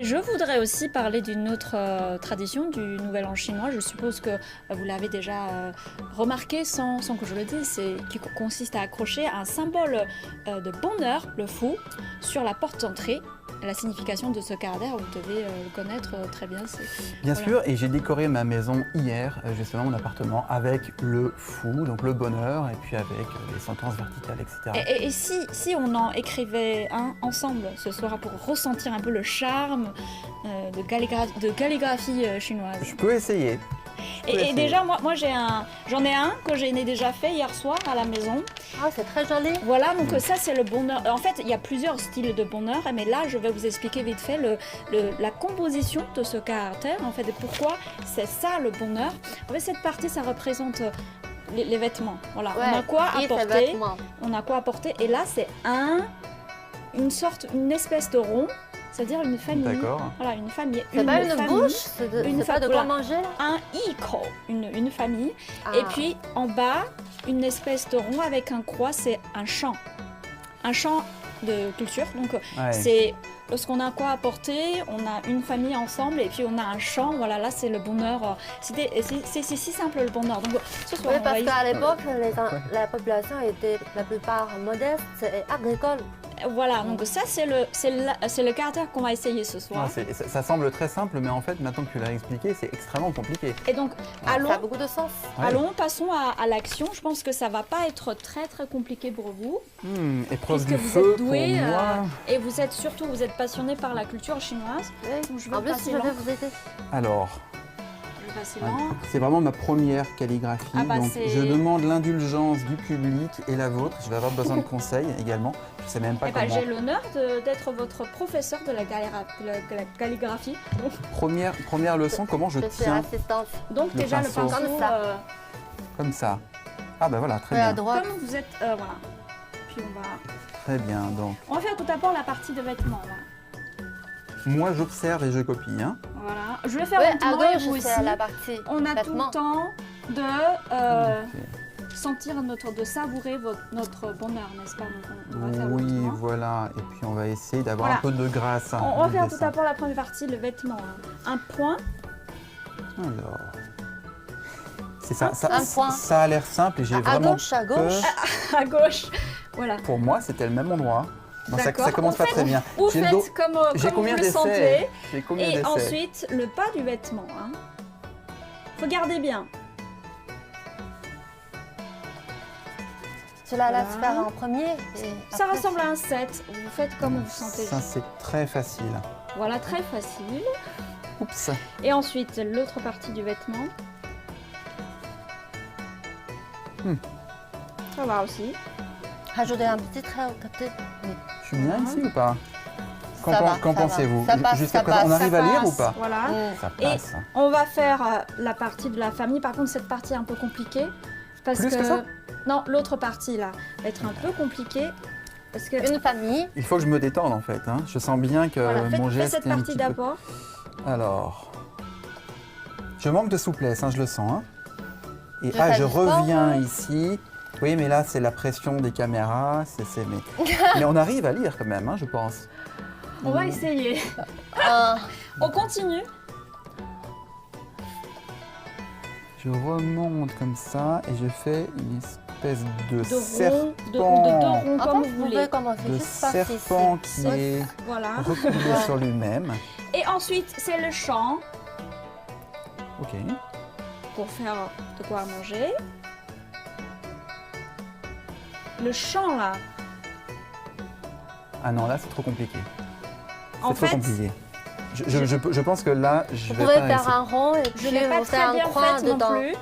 Je voudrais aussi parler d'une autre tradition du Nouvel An chinois. Je suppose que vous l'avez déjà remarqué sans que je le dise, qui consiste à accrocher un symbole de bonheur, le fou, sur la porte d'entrée. La signification de ce caractère, vous devez le connaître très bien. Bien voilà. sûr, et j'ai décoré ma maison hier, justement mon appartement, avec le fou, donc le bonheur, et puis avec les sentences verticales, etc. Et si on en écrivait un ensemble ce soir pour ressentir un peu le charme de calligraphie chinoise? Je peux essayer. Et déjà, moi j'en ai un que j'ai déjà fait hier soir à la maison. Ah, c'est très joli. Voilà, donc ça c'est le bonheur. En fait, il y a plusieurs styles de bonheur, mais là je vais vous expliquer vite fait la composition de ce caractère, en fait, et pourquoi c'est ça le bonheur. En fait, cette partie, ça représente les vêtements. Voilà, Ouais, on a quoi et ses apporter. vêtements. On a quoi apporter, et là c'est une espèce de rond. C'est-à-dire une famille. D'accord. Voilà, une famille. C'est pas une famille, bouche, c'est pas de quoi voilà. manger là. Un iko, une famille. Ah. Et puis en bas, une espèce de rond avec un croix, c'est un champ. Un champ de culture. Donc Ouais. c'est lorsqu'on a quoi apporter, on a une famille ensemble et puis on a un champ. Voilà, là c'est le bonheur. C'est si simple le bonheur. Donc ce soir, Oui, on parce va qu'à l'époque, la population était la plupart modeste et agricole. voilà, donc ça c'est le caractère qu'on va essayer ce soir. Non, ça semble très simple, mais en fait, maintenant que tu l'as expliqué, c'est extrêmement compliqué. Et donc, Ça allons, a beaucoup de sens. Ouais. allons, passons à l'action. Je pense que ça va pas être très compliqué pour vous. Épreuve Puisque du vous feu êtes doué pour moi. et vous êtes passionné par la culture chinoise. Oui. Donc, je vais En plus, passer je vais lent. vous aider. Alors, Je vais passer ouais, lent. c'est vraiment ma première calligraphie, Ah bah, donc c'est- je demande l'indulgence du public et la vôtre. Je vais avoir besoin de conseils également. Je sais même pas Eh ben, comment. j'ai l'honneur d'être votre professeur de la calligraphie. Première leçon, comment je Je suis tiens assistante. Donc Le déjà pinceau. le pinceau, Comme ça. comme ça. Ah ben voilà, très Et à bien. droite. comme vous êtes, voilà. Puis Très bien, donc on va faire tout d'abord la partie de vêtements. Voilà. moi j'observe et je copie. Hein. Voilà. Je vais faire Oui, lentement à et vous gauche, aussi. c'est la partie On a tout vêtements. le temps de Ok. sentir de savourer notre bonheur, n'est-ce pas? Donc, on va faire Oui, lentement. voilà. Et puis on va essayer d'avoir Voilà. un peu de grâce. Hein, On va dans le faire tout dessin. d'abord la première partie, le vêtement. Un point. Alors. C'est ça, Un point. ça a l'air simple et j'ai À vraiment gauche, à gauche. peur. À gauche. Voilà. Pour moi, c'était le même endroit. Bon, ça D'accord. commence pas très bien. Vous J'ai le dos- faites comme J'ai vous combien le d'essais sentez. J'ai combien Et d'essais ensuite, le pas du vêtement. Hein. Regardez bien. Tu la laisses Voilà. faire en premier. Et Ça après, ressemble à un 7. Vous faites comme vous sentez. Ça, c'est très facile. Voilà, très facile. Oups. Et ensuite, l'autre partie du vêtement. Ça va aussi. Rajouter un petit trait au côté. Oui. Je suis bien ici ou pas Qu'en Ça va, qu'en ça va. pensez-vous Ça passe, Jusqu'à ça présent, on passe. arrive Ça à lire ou passe, pas Voilà. Ça Et passe. on va faire la partie de la famille. Par contre, cette partie est un peu compliquée. Parce Plus que ça Non, l'autre partie là va être un peu compliquée. Parce que. Une famille. Il faut que je me détende en fait. Hein. Je sens bien que Voilà, mon faites geste cette est un partie petit peu... d'abord. Alors, je manque de souplesse, hein, je le sens. Hein. Et Je fais je du sport, reviens hein. ici. Oui, mais là, c'est la pression des caméras. Mais on arrive à lire quand même, hein, je pense. On va essayer. Un. On continue. Je remonte comme ça et je fais une espèce de De rond, serpent. de deux ronds En comme fait, vous vous voulez. pouvez commencer De juste par serpent ici. qui est Voilà. replié sur lui-même. Et ensuite, c'est le champ Ok. pour faire de quoi manger. Le champ là. Ah non, là, c'est trop compliqué. En C'est trop fait, compliqué. Je pense que là, je Vous vais pouvez pas faire réussir. un rond et je puis l'ai pas vous faites très un bien croix faite non dedans. plus.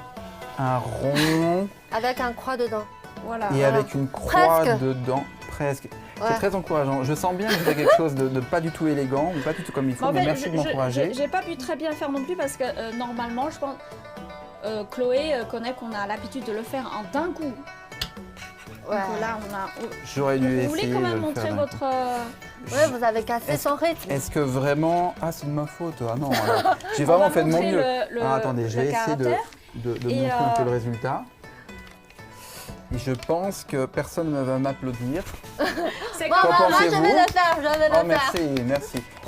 Un rond Avec un croix dedans. Voilà. et Voilà. avec une croix Presque. dedans. Presque. Ouais. C'est très encourageant. Je sens bien que c'est quelque chose de pas du tout élégant ou pas du tout comme il faut, En mais fait, merci de m'encourager. j'ai pas pu très bien le faire non plus parce que normalement, je pense, Chloé connaît qu'on a l'habitude de le faire en d'un coup. Ouais. Donc là, on a. J'aurais dû Vous voulez essayer quand de même le montrer faire. votre. Ouais, vous avez cassé Est-ce- son rythme. Est-ce que vraiment... Ah, c'est de ma faute. Ah non, j'ai vraiment fait de mon mieux. Ah, attendez, je vais essayer de Et, montrer un peu le résultat. Et je pense que personne ne va m'applaudir. C'est Bon, Qu'en moi, je pensez-vous vais le faire, je vais le Oh, faire. merci, merci.